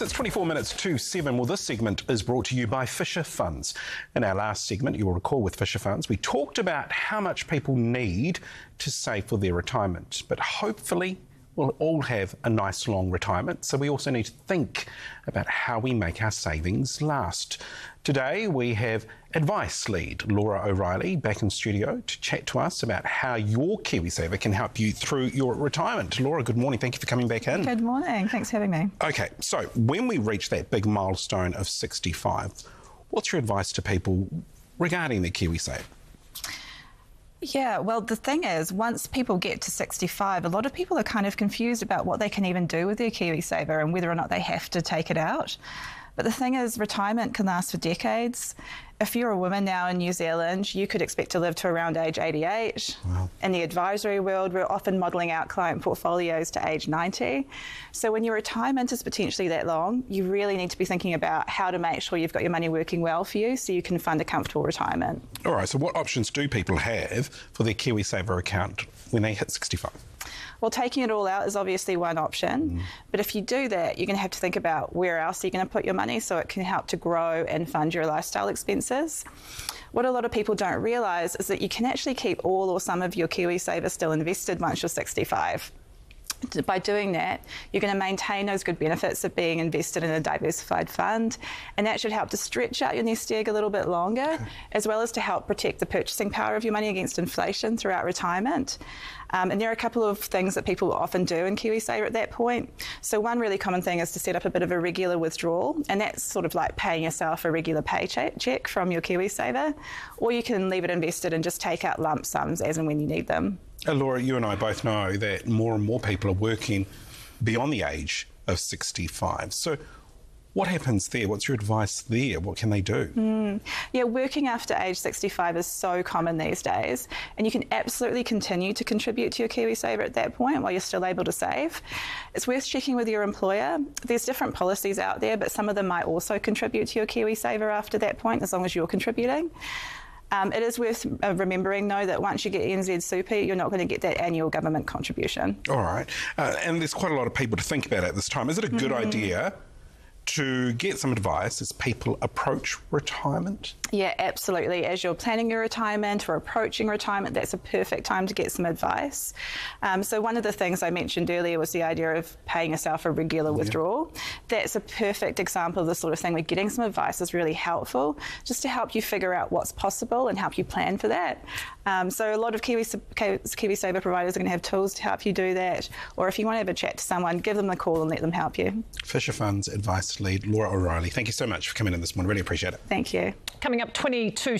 It's 24 minutes to 7. Well, this segment is brought to you by Fisher Funds. In our last segment, you'll recall with Fisher Funds, we talked about how much people need to save for their retirement. But hopefully, we'll all have a nice long retirement. So we also need to think about how we make our savings last. Today, we have advice lead Laura O'Reilly back in studio to chat to us about how your KiwiSaver can help you through your retirement. Laura, good morning. Thank you for coming back in. Good morning. Thanks for having me. OK, so when we reach that big milestone of 65, what's your advice to people regarding their KiwiSaver? Yeah, well, the thing is, once people get to 65, a lot of people are kind of confused about what they can even do with their KiwiSaver and whether or not they have to take it out. But the thing is, retirement can last for decades. If you're a woman now in New Zealand, you could expect to live to around age 88. Wow. In the advisory world, we're often modelling out client portfolios to age 90. So when your retirement is potentially that long, you really need to be thinking about how to make sure you've got your money working well for you so you can fund a comfortable retirement. All right, so what options do people have for their KiwiSaver account when they hit 65? Well, taking it all out is obviously one option, but if you do that, you're going to have to think about where else you're going to put your money so it can help to grow and fund your lifestyle expenses. What a lot of people don't realise is that you can actually keep all or some of your KiwiSaver still invested once you're 65. By doing that, you're going to maintain those good benefits of being invested in a diversified fund, and that should help to stretch out your nest egg a little bit longer, as well as to help protect the purchasing power of your money against inflation throughout retirement. And there are a couple of things that people often do in KiwiSaver at that point. So one really common thing is to set up a bit of a regular withdrawal, and that's sort of like paying yourself a regular paycheck from your KiwiSaver, or you can leave it invested and just take out lump sums as and when you need them. Laura, you and I both know that more and more people are working beyond the age of 65. So what happens there? What's your advice there? What can they do? Yeah, working after age 65 is so common these days, and you can absolutely continue to contribute to your KiwiSaver at that point while you're still able to save. It's worth checking with your employer. There's different policies out there, but some of them might also contribute to your KiwiSaver after that point, as long as you're contributing. It is worth remembering, though, that once you get NZ Super, you're not going to get that annual government contribution. All right. And there's quite a lot of people to think about at this time. Is it a good idea to get some advice as people approach retirement? Yeah, absolutely. As you're planning your retirement or approaching retirement, that's a perfect time to get some advice. So one of the things I mentioned earlier was the idea of paying yourself a regular withdrawal. That's a perfect example of the sort of thing where getting some advice is really helpful, just to help you figure out what's possible and help you plan for that. So a lot of KiwiSaver providers are going to have tools to help you do that, or if you want to have a chat to someone, give them a call and let them help you. Fisher Funds advice lead Laura O'Reilly, thank you so much for coming in this morning. Really appreciate it. Thank you. Coming up 22